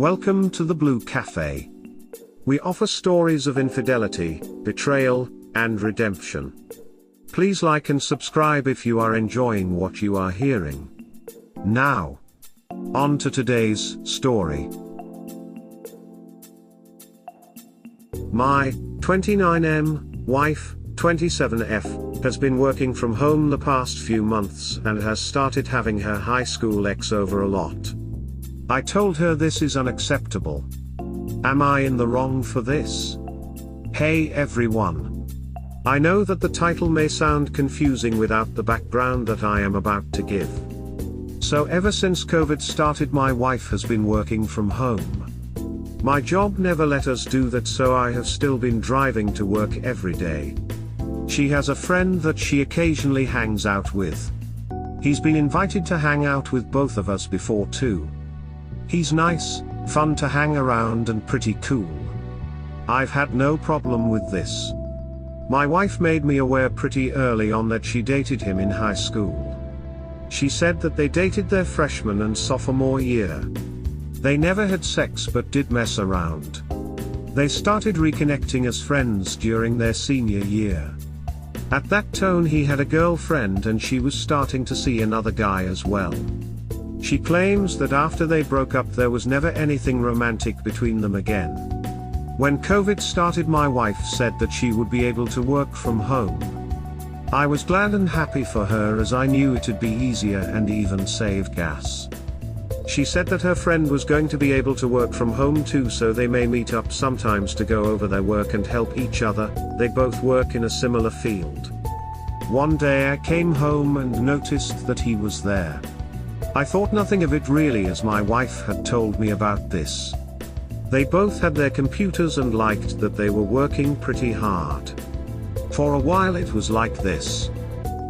Welcome to the Blue Cafe. We offer stories of infidelity, betrayal, and redemption. Please like and subscribe if you are enjoying what you are hearing. Now, on to today's story. My 29M wife, 27F, has been working from home the past few months and has started having her high school ex over a lot. I told her this is unacceptable. Am I in the wrong for this? Hey everyone. I know that the title may sound confusing without the background that I am about to give. So ever since COVID started, my wife has been working from home. My job never let us do that, so I have still been driving to work every day. She has a friend that she occasionally hangs out with. He's been invited to hang out with both of us before too. He's nice, fun to hang around and pretty cool. I've had no problem with this. My wife made me aware pretty early on that she dated him in high school. She said that they dated their freshman and sophomore year. They never had sex but did mess around. They started reconnecting as friends during their senior year. At that tone he had a girlfriend and she was starting to see another guy as well. She claims that after they broke up there was never anything romantic between them again. When COVID started, my wife said that she would be able to work from home. I was glad and happy for her, as I knew it'd be easier and even save gas. She said that her friend was going to be able to work from home too, so they may meet up sometimes to go over their work and help each other. They both work in a similar field. One day I came home and noticed that he was there. I thought nothing of it really, as my wife had told me about this. They both had their computers and liked that they were working pretty hard. For a while it was like this.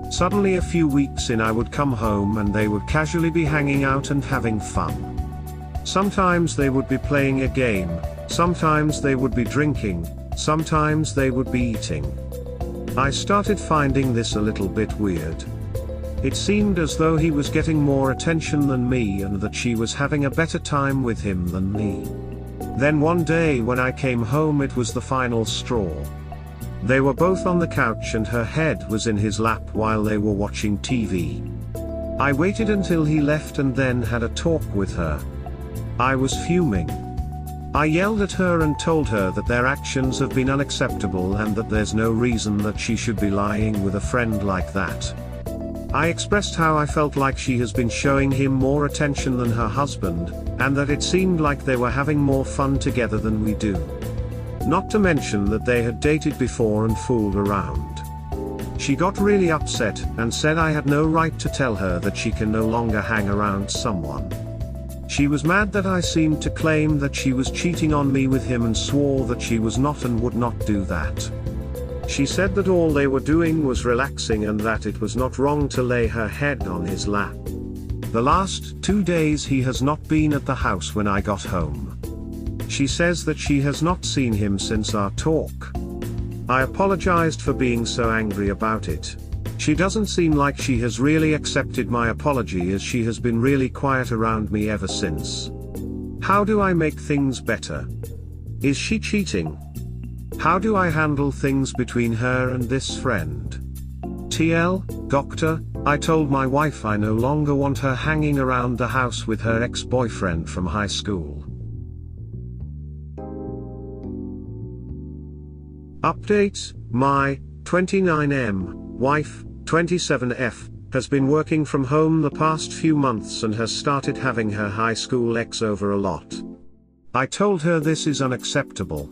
Suddenly a few weeks in I would come home and they would casually be hanging out and having fun. Sometimes they would be playing a game, sometimes they would be drinking, sometimes they would be eating. I started finding this a little bit weird. It seemed as though he was getting more attention than me and that she was having a better time with him than me. Then one day when I came home, it was the final straw. They were both on the couch and her head was in his lap while they were watching TV. I waited until he left and then had a talk with her. I was fuming. I yelled at her and told her that their actions have been unacceptable and that there's no reason that she should be lying with a friend like that. I expressed how I felt like she has been showing him more attention than her husband, and that it seemed like they were having more fun together than we do. Not to mention that they had dated before and fooled around. She got really upset and said I had no right to tell her that she can no longer hang around someone. She was mad that I seemed to claim that she was cheating on me with him and swore that she was not and would not do that. She said that all they were doing was relaxing and that it was not wrong to lay her head on his lap. The last 2 days he has not been at the house when I got home. She says that she has not seen him since our talk. I apologized for being so angry about it. She doesn't seem like she has really accepted my apology, as she has been really quiet around me ever since. How do I make things better? Is she cheating? How do I handle things between her and this friend? TL, Doctor, I told my wife I no longer want her hanging around the house with her ex-boyfriend from high school. Update: my 29M wife, 27F, has been working from home the past few months and has started having her high school ex over a lot. I told her this is unacceptable.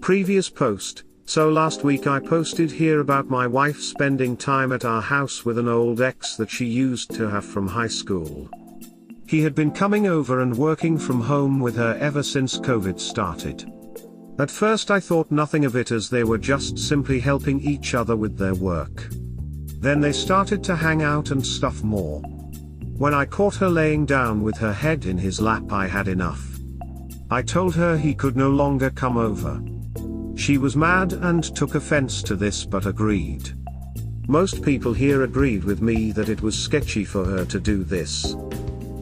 Previous post: so last week I posted here about my wife spending time at our house with an old ex that she used to have from high school. He had been coming over and working from home with her ever since COVID started. At first I thought nothing of it, as they were just simply helping each other with their work. Then they started to hang out and stuff more. When I caught her laying down with her head in his lap, I had enough. I told her he could no longer come over. She was mad and took offense to this but agreed. Most people here agreed with me that it was sketchy for her to do this.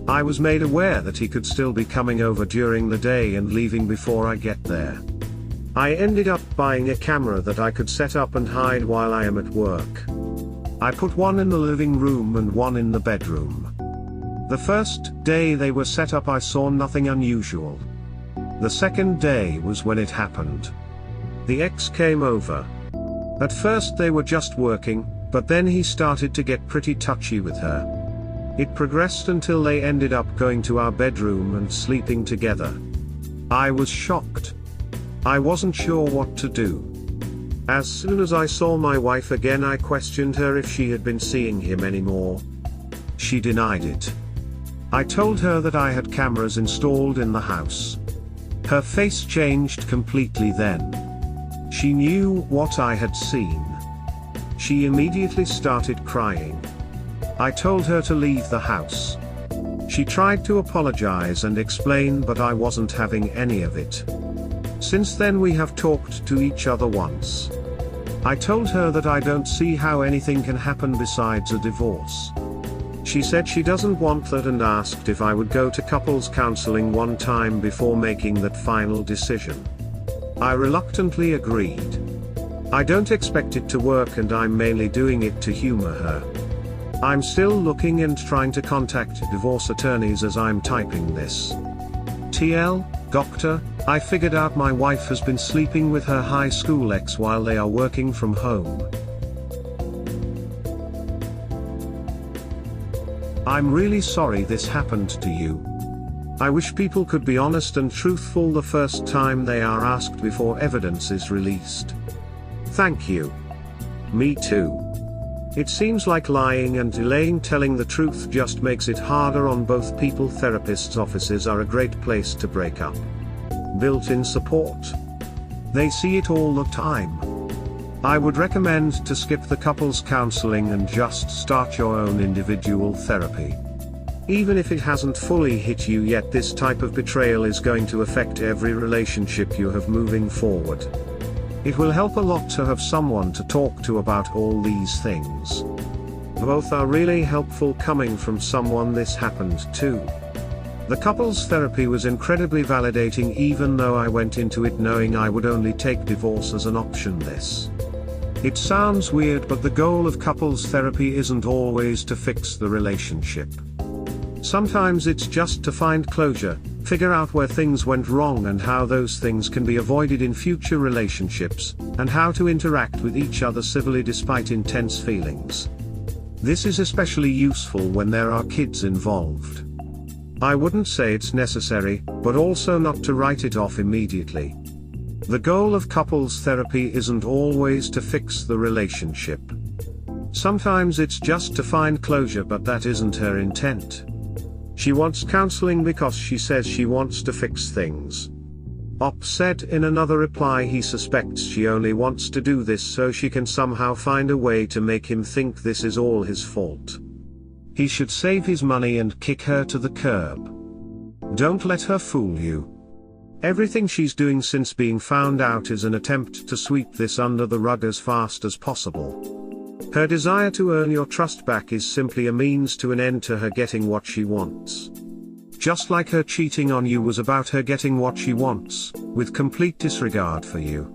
I was made aware that he could still be coming over during the day and leaving before I get there. I ended up buying a camera that I could set up and hide while I am at work. I put one in the living room and one in the bedroom. The first day they were set up I saw nothing unusual. The second day was when it happened. The ex came over. At first they were just working, but then he started to get pretty touchy with her. It progressed until they ended up going to our bedroom and sleeping together. I was shocked. I wasn't sure what to do. As soon as I saw my wife again, I questioned her if she had been seeing him anymore. She denied it. I told her that I had cameras installed in the house. Her face changed completely then. She knew what I had seen. She immediately started crying. I told her to leave the house. She tried to apologize and explain, but I wasn't having any of it. Since then we have talked to each other once. I told her that I don't see how anything can happen besides a divorce. She said she doesn't want that and asked if I would go to couples counseling one time before making that final decision. I reluctantly agreed. I don't expect it to work and I'm mainly doing it to humor her. I'm still looking and trying to contact divorce attorneys as I'm typing this. TL, doctor, I figured out my wife has been sleeping with her high school ex while they are working from home. I'm really sorry this happened to you. I wish people could be honest and truthful the first time they are asked before evidence is released. Thank you. Me too. It seems like lying and delaying telling the truth just makes it harder on both people. Therapists' offices are a great place to break up. Built-in support. They see it all the time. I would recommend to skip the couples counseling and just start your own individual therapy. Even if it hasn't fully hit you yet, this type of betrayal is going to affect every relationship you have moving forward. It will help a lot to have someone to talk to about all these things. Both are really helpful coming from someone this happened to. The couples therapy was incredibly validating, even though I went into it knowing I would only take divorce as an option. It sounds weird, but the goal of couples therapy isn't always to fix the relationship. Sometimes it's just to find closure, figure out where things went wrong and how those things can be avoided in future relationships, and how to interact with each other civilly despite intense feelings. This is especially useful when there are kids involved. I wouldn't say it's necessary, but also not to write it off immediately. The goal of couples therapy isn't always to fix the relationship. Sometimes it's just to find closure, but that isn't her intent. She wants counseling because she says she wants to fix things. Op said in another reply he suspects she only wants to do this so she can somehow find a way to make him think this is all his fault. He should save his money and kick her to the curb. Don't let her fool you. Everything she's doing since being found out is an attempt to sweep this under the rug as fast as possible. Her desire to earn your trust back is simply a means to an end to her getting what she wants. Just like her cheating on you was about her getting what she wants, with complete disregard for you.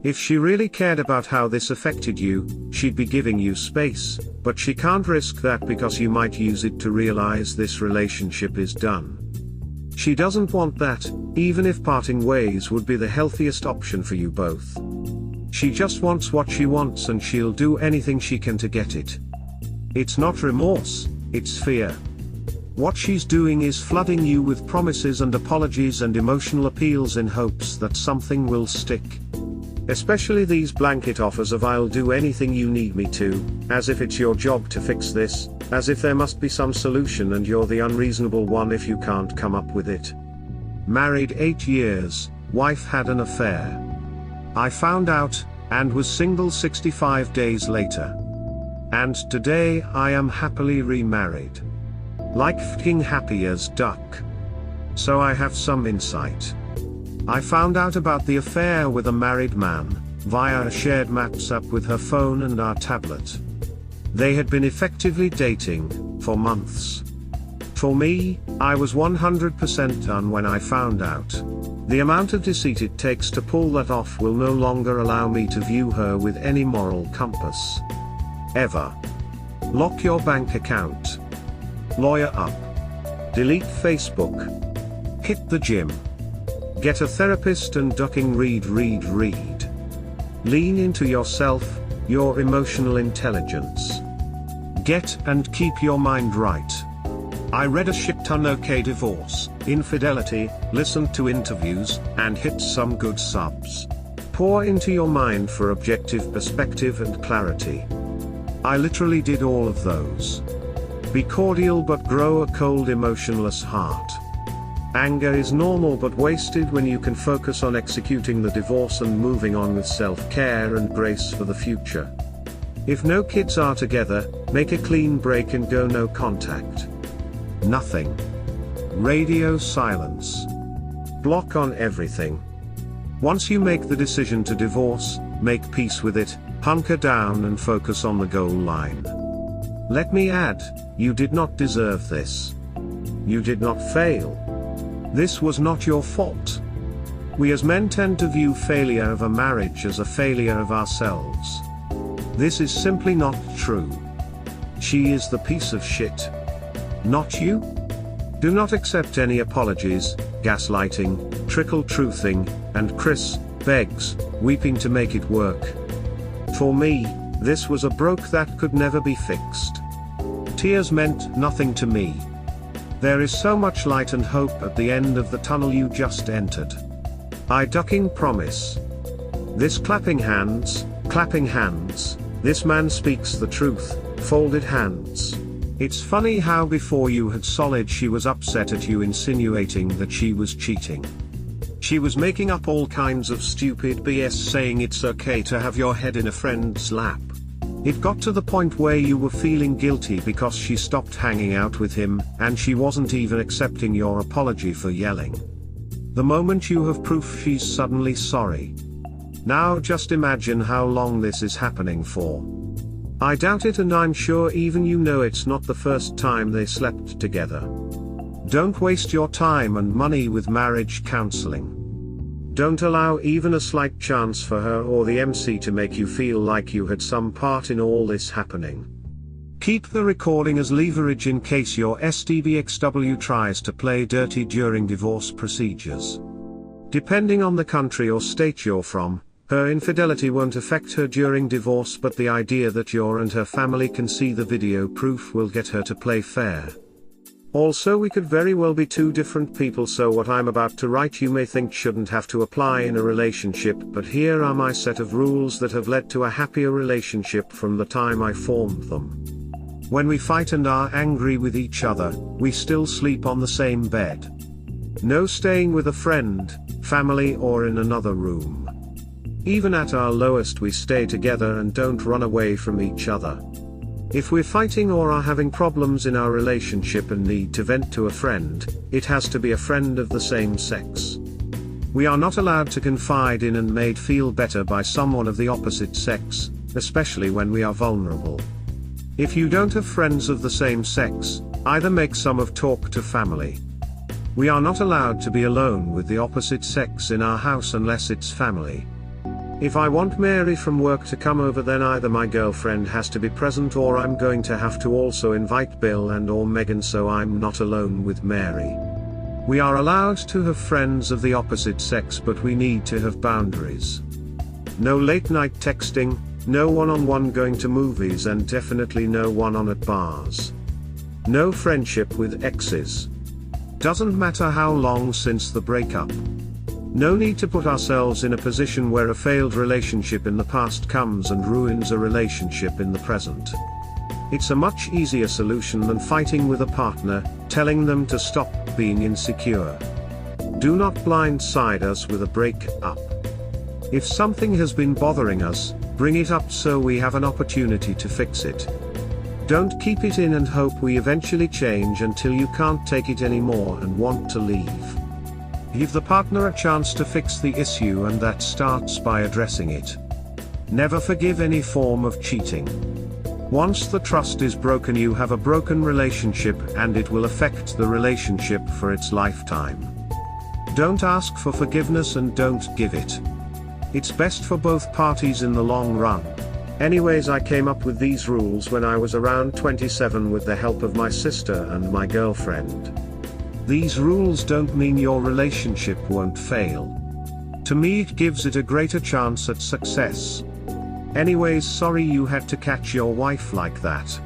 If she really cared about how this affected you, she'd be giving you space, but she can't risk that because you might use it to realize this relationship is done. She doesn't want that, even if parting ways would be the healthiest option for you both. She just wants what she wants and she'll do anything she can to get it. It's not remorse, it's fear. What she's doing is flooding you with promises and apologies and emotional appeals in hopes that something will stick. Especially these blanket offers of "I'll do anything you need me to," as if it's your job to fix this, as if there must be some solution and you're the unreasonable one if you can't come up with it. Married 8 years, wife had an affair. I found out, and was single 65 days later. And today I am happily remarried. Like f***ing happy as duck. So I have some insight. I found out about the affair with a married man, via a shared maps app with her phone and our tablet. They had been effectively dating, for months. For me, I was 100% done when I found out. The amount of deceit it takes to pull that off will no longer allow me to view her with any moral compass. Ever. Lock your bank account. Lawyer up. Delete Facebook. Hit the gym. Get a therapist and read. Lean into yourself, your emotional intelligence. Get and keep your mind right. I read a shit ton. Okay, divorce, infidelity, listened to interviews, and hit some good subs. Pour into your mind for objective perspective and clarity. I literally did all of those. Be cordial but grow a cold emotionless heart. Anger is normal but wasted when you can focus on executing the divorce and moving on with self-care and grace for the future. If no kids are together, make a clean break and go no contact. Nothing. Radio silence. Block on everything. Once you make the decision to divorce, make peace with it, hunker down and focus on the goal line. Let me add, you did not deserve this. You did not fail. This was not your fault. We as men tend to view failure of a marriage as a failure of ourselves. This is simply not true. She is the piece of shit. Not you? Do not accept any apologies, gaslighting, trickle-truthing, and Chris begs, weeping to make it work. For me, this was a broke that could never be fixed. Tears meant nothing to me. There is so much light and hope at the end of the tunnel you just entered. I ducking promise. This clapping hands, this man speaks the truth, folded hands. It's funny how before you had solid she was upset at you insinuating that she was cheating. She was making up all kinds of stupid BS saying it's okay to have your head in a friend's lap. It got to the point where you were feeling guilty because she stopped hanging out with him, and she wasn't even accepting your apology for yelling. The moment you have proof she's suddenly sorry. Now just imagine how long this is happening for. I doubt it, and I'm sure even you know it's not the first time they slept together. Don't waste your time and money with marriage counseling. Don't allow even a slight chance for her or the MC to make you feel like you had some part in all this happening. Keep the recording as leverage in case your STBXW tries to play dirty during divorce procedures. Depending on the country or state you're from, her infidelity won't affect her during divorce, but the idea that you and her family can see the video proof will get her to play fair. Also, we could very well be two different people, so what I'm about to write you may think shouldn't have to apply in a relationship, but here are my set of rules that have led to a happier relationship from the time I formed them. When we fight and are angry with each other, we still sleep on the same bed. No staying with a friend, family, or in another room. Even at our lowest we stay together and don't run away from each other. If we're fighting or are having problems in our relationship and need to vent to a friend, it has to be a friend of the same sex. We are not allowed to confide in and made feel better by someone of the opposite sex, especially when we are vulnerable. If you don't have friends of the same sex, either make some of talk to family. We are not allowed to be alone with the opposite sex in our house unless it's family. If I want Mary from work to come over, then either my girlfriend has to be present or I'm going to have to also invite Bill and or Megan so I'm not alone with Mary. We are allowed to have friends of the opposite sex, but we need to have boundaries. No late night texting, no one-on-one going to movies, and definitely no one-on at bars. No friendship with exes. Doesn't matter how long since the breakup. No need to put ourselves in a position where a failed relationship in the past comes and ruins a relationship in the present. It's a much easier solution than fighting with a partner, telling them to stop being insecure. Do not blindside us with a break-up. If something has been bothering us, bring it up so we have an opportunity to fix it. Don't keep it in and hope we eventually change until you can't take it anymore and want to leave. Give the partner a chance to fix the issue, and that starts by addressing it. Never forgive any form of cheating. Once the trust is broken, you have a broken relationship, and it will affect the relationship for its lifetime. Don't ask for forgiveness and don't give it. It's best for both parties in the long run. Anyways, I came up with these rules when I was around 27 with the help of my sister and my girlfriend. These rules don't mean your relationship won't fail. To me, it gives it a greater chance at success. Anyways, sorry you had to catch your wife like that.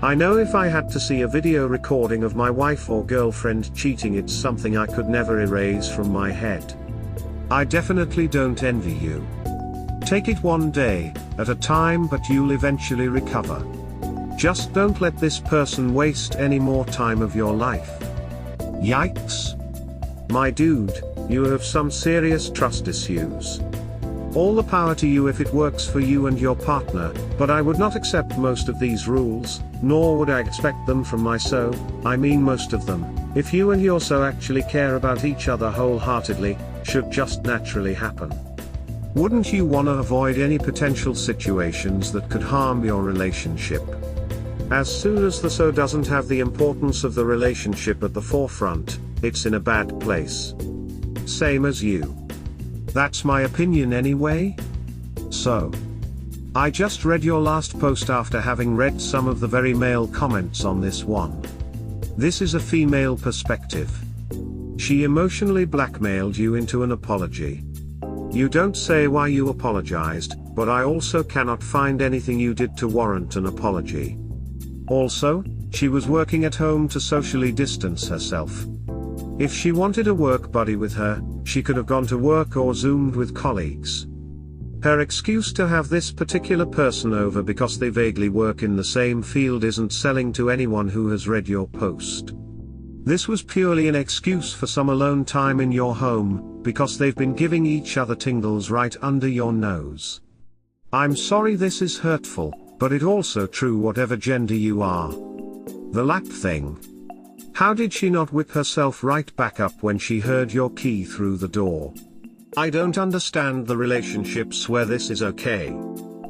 I know if I had to see a video recording of my wife or girlfriend cheating, it's something I could never erase from my head. I definitely don't envy you. Take it one day at a time, but you'll eventually recover. Just don't let this person waste any more time of your life. Yikes. My dude, you have some serious trust issues. All the power to you if it works for you and your partner, but I would not accept most of these rules, nor would I expect them from most of them. If you and your so actually care about each other wholeheartedly, should just naturally happen. Wouldn't you want to avoid any potential situations that could harm your relationship? As soon as the so doesn't have the importance of the relationship at the forefront, it's in a bad place. Same as you. That's my opinion anyway. So, I just read your last post after having read some of the very male comments on this one. This is a female perspective. She emotionally blackmailed you into an apology. You don't say why you apologized, but I also cannot find anything you did to warrant an apology. Also, she was working at home to socially distance herself. If she wanted a work buddy with her, she could have gone to work or Zoomed with colleagues. Her excuse to have this particular person over because they vaguely work in the same field isn't selling to anyone who has read your post. This was purely an excuse for some alone time in your home, because they've been giving each other tingles right under your nose. I'm sorry this is hurtful, but it also true whatever gender you are. The lap thing. How did she not whip herself right back up when she heard your key through the door? I don't understand the relationships where this is okay.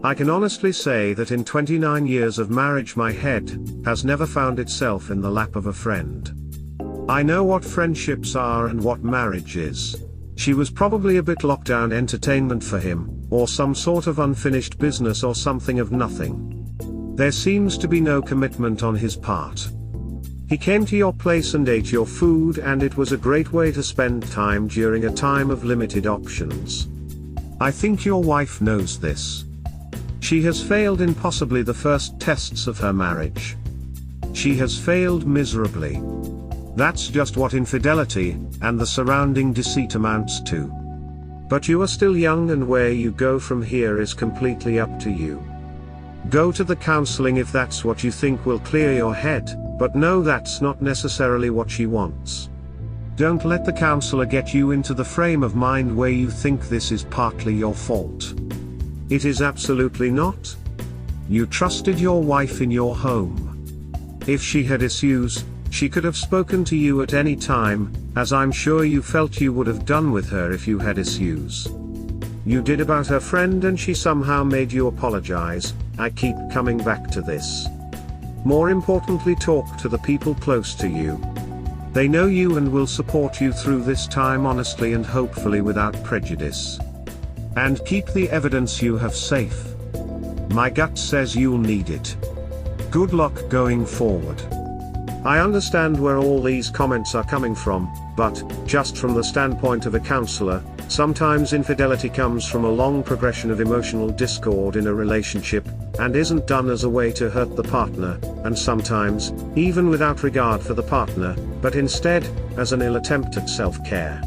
I can honestly say that in 29 years of marriage my head has never found itself in the lap of a friend. I know what friendships are and what marriage is. She was probably a bit lockdown entertainment for him, or some sort of unfinished business or something of nothing. There seems to be no commitment on his part. He came to your place and ate your food, and it was a great way to spend time during a time of limited options. I think your wife knows this. She has failed in possibly the first tests of her marriage. She has failed miserably. That's just what infidelity and the surrounding deceit amounts to. But you are still young, and where you go from here is completely up to you. Go to the counseling if that's what you think will clear your head, but no, that's not necessarily what she wants. Don't let the counselor get you into the frame of mind where you think this is partly your fault. It is absolutely not. You trusted your wife in your home. If she had issues, she could have spoken to you at any time, as I'm sure you felt you would have done with her if you had issues. You did about her friend and she somehow made you apologize. I keep coming back to this. More importantly, talk to the people close to you. They know you and will support you through this time honestly and hopefully without prejudice. And keep the evidence you have safe. My gut says you'll need it. Good luck going forward. I understand where all these comments are coming from, but, just from the standpoint of a counselor, sometimes infidelity comes from a long progression of emotional discord in a relationship, and isn't done as a way to hurt the partner, and sometimes, even without regard for the partner, but instead, as an ill attempt at self-care.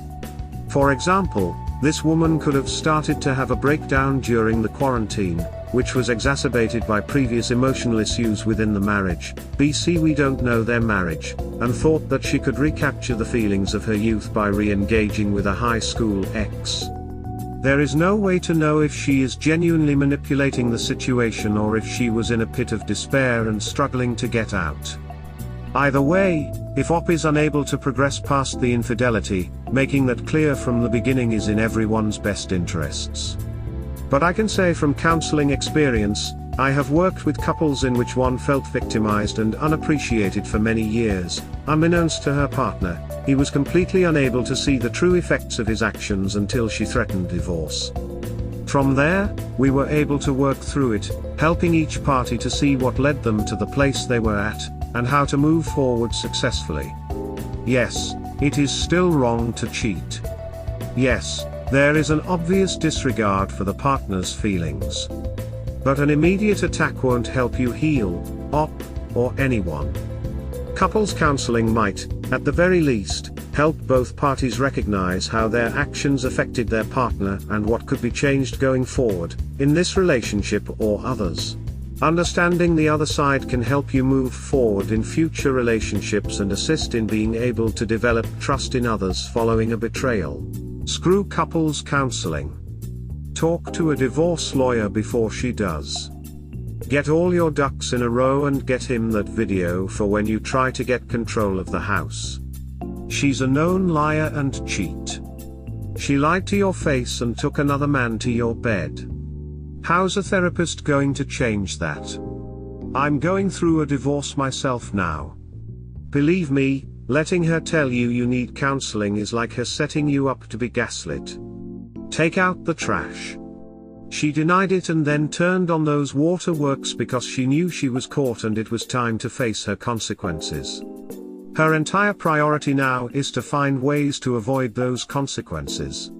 For example, this woman could have started to have a breakdown during the quarantine, which was exacerbated by previous emotional issues within the marriage. BC, we don't know their marriage, and thought that she could recapture the feelings of her youth by re-engaging with a high school ex. There is no way to know if she is genuinely manipulating the situation or if she was in a pit of despair and struggling to get out. Either way, if OP is unable to progress past the infidelity, making that clear from the beginning is in everyone's best interests. But I can say from counseling experience, I have worked with couples in which one felt victimized and unappreciated for many years. Unbeknownst to her partner, he was completely unable to see the true effects of his actions until she threatened divorce. From there, we were able to work through it, helping each party to see what led them to the place they were at, and how to move forward successfully. Yes, it is still wrong to cheat. Yes, there is an obvious disregard for the partner's feelings. But an immediate attack won't help you heal, or anyone. Couples counseling might, at the very least, help both parties recognize how their actions affected their partner and what could be changed going forward, in this relationship or others. Understanding the other side can help you move forward in future relationships and assist in being able to develop trust in others following a betrayal. Screw couples counseling. Talk to a divorce lawyer before she does. Get all your ducks in a row and get him that video for when you try to get control of the house. She's a known liar and cheat. She lied to your face and took another man to your bed. How's a therapist going to change that? I'm going through a divorce myself now. Believe me, letting her tell you you need counseling is like her setting you up to be gaslit. Take out the trash. She denied it and then turned on those waterworks because she knew she was caught and it was time to face her consequences. Her entire priority now is to find ways to avoid those consequences.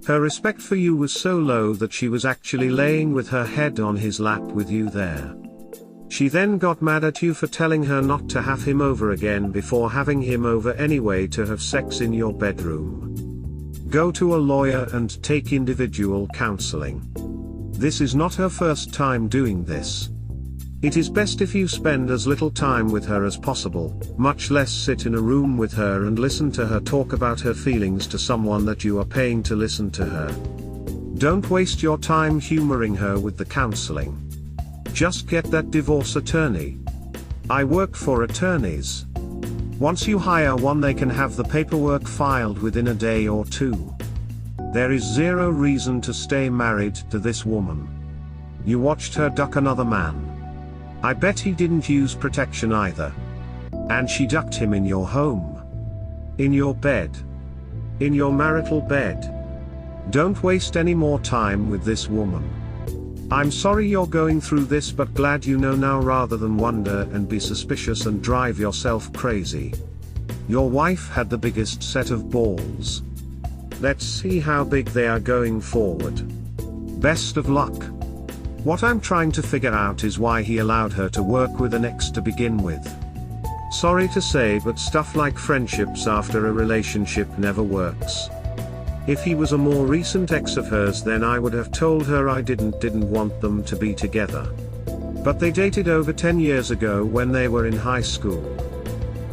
Her respect for you was so low that she was actually laying with her head on his lap with you there. She then got mad at you for telling her not to have him over again before having him over anyway to have sex in your bedroom. Go to a lawyer and take individual counseling. This is not her first time doing this. It is best if you spend as little time with her as possible, much less sit in a room with her and listen to her talk about her feelings to someone that you are paying to listen to her. Don't waste your time humoring her with the counseling. Just get that divorce attorney. I work for attorneys. Once you hire one, they can have the paperwork filed within a day or two. There is zero reason to stay married to this woman. You watched her duck another man. I bet he didn't use protection either. And she ducked him in your home. In your bed. In your marital bed. Don't waste any more time with this woman. I'm sorry you're going through this, but glad you know now rather than wonder and be suspicious and drive yourself crazy. Your wife had the biggest set of balls. Let's see how big they are going forward. Best of luck. What I'm trying to figure out is why he allowed her to work with an ex to begin with. Sorry to say, but stuff like friendships after a relationship never works. If he was a more recent ex of hers, then I would have told her I didn't want them to be together. But they dated over 10 years ago when they were in high school.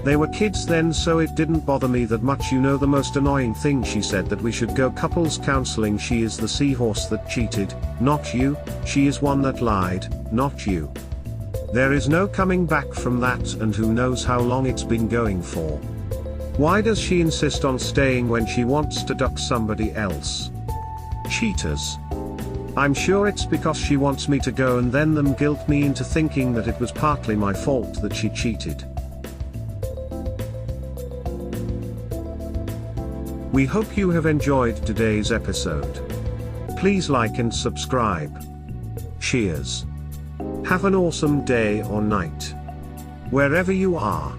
They were kids then, so it didn't bother me that much. You know, the most annoying thing, she said that we should go couples counseling. She is the seahorse that cheated, not you. She is one that lied, not you. There is no coming back from that, and who knows how long it's been going for. Why does she insist on staying when she wants to duck somebody else? Cheaters. I'm sure it's because she wants me to go and then them guilt me into thinking that it was partly my fault that she cheated. We hope you have enjoyed today's episode. Please like and subscribe. Cheers. Have an awesome day or night, wherever you are.